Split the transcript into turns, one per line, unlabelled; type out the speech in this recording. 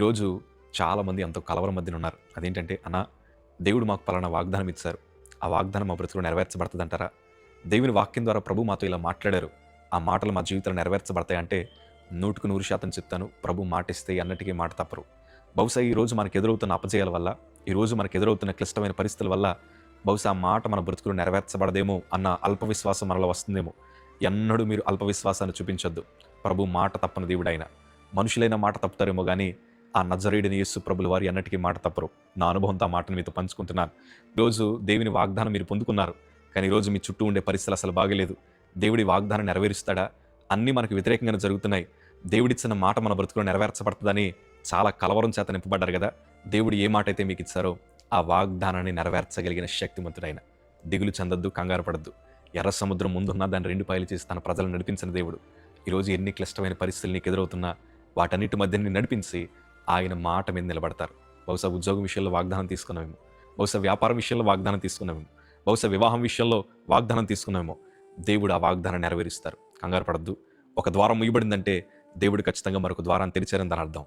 ఈరోజు చాలామంది ఎంతో కలవరం మధ్యన ఉన్నారు. అదేంటంటే, "అన్నా, దేవుడు మాకు పలానా వాగ్దానం ఇచ్చారు. ఆ వాగ్దానం మా బ్రతుకులో నెరవేర్చబడతదంటారా? దేవుని వాక్యం ద్వారా ప్రభు మాతో ఇలా మాట్లాడారు. ఆ మాటలు మా జీవితంలో నెరవేర్చబడతాయంటే, 100కు 100% చెప్తాను. ప్రభు మాటిస్తే ఎన్నటికీ మాట తప్పరు." బహుశా ఈరోజు మనకు ఎదురవుతున్న అపజయాల వల్ల, ఈరోజు మనకు ఎదురవుతున్న క్లిష్టమైన పరిస్థితుల వల్ల, బహుశా ఆ మాట మన బ్రతుకులో నెరవేర్చబడదేమో అన్న అల్ప విశ్వాసం మనలో వస్తుందేమో. ఎన్నడూ మీరు అల్ప విశ్వాసాన్ని చూపించొద్దు. ప్రభు మాట తప్పని దేవుడాయన. మనుషులైన మాట తప్పుతారేమో గానీ, ఆ నజరేయుడైన యేసు ప్రభుల వారు ఎన్నటికీ మాట తప్పరు. నా అనుభవంతో ఆ మాటను మీతో పంచుకుంటున్నాను. ఈరోజు దేవుని వాగ్దానం మీరు పొందుకున్నారు. కానీ ఈరోజు మీ చుట్టూ ఉండే పరిస్థితులు అసలు బాగలేదు. దేవుడి వాగ్దానం నెరవేరుస్తాడా? అన్నీ మనకు వ్యతిరేకంగానే జరుగుతున్నాయి. దేవుడిచ్చిన మాట మన బ్రతుకులో నెరవేర్చబడతదని చాలా కలవరం చేత నింపబడ్డారు గదా! దేవుడు ఏ మాటైతే మీకిచ్చారో, ఆ వాగ్దానాన్ని నెరవేర్చగలిగిన శక్తిమంతుడైన. దిగులు చెందొద్దు, కంగారు పడొద్దు. ఎర్ర సముద్రం ముందున్న దాన్ని 2 పాయలు చేసి తన ప్రజలను నడిపించిన దేవుడు. ఈరోజు ఎన్ని క్లిష్టమైన పరిస్థితులు నీకు ఎదురవుతున్నా, వాటన్నిటి మధ్య నిన్ను నడిపించి, ఆయన మాట మీద నిలబడతారు. బహుశా ఉద్యోగం విషయంలో వాగ్దానం తీసుకున్నామేమో. బహుశా వ్యాపారం విషయంలో వాగ్దానం తీసుకున్నామేమో. బహుశా వివాహం విషయంలో వాగ్దానం తీసుకున్నామేమో. దేవుడు ఆ వాగ్దానం నెరవేరుస్తారు. కంగారు పడొద్దు. ఒక ద్వారం ముయ్యబడిందంటే, దేవుడు ఖచ్చితంగా మరొక ద్వారాన్ని తెరిచారని దాని అర్థం.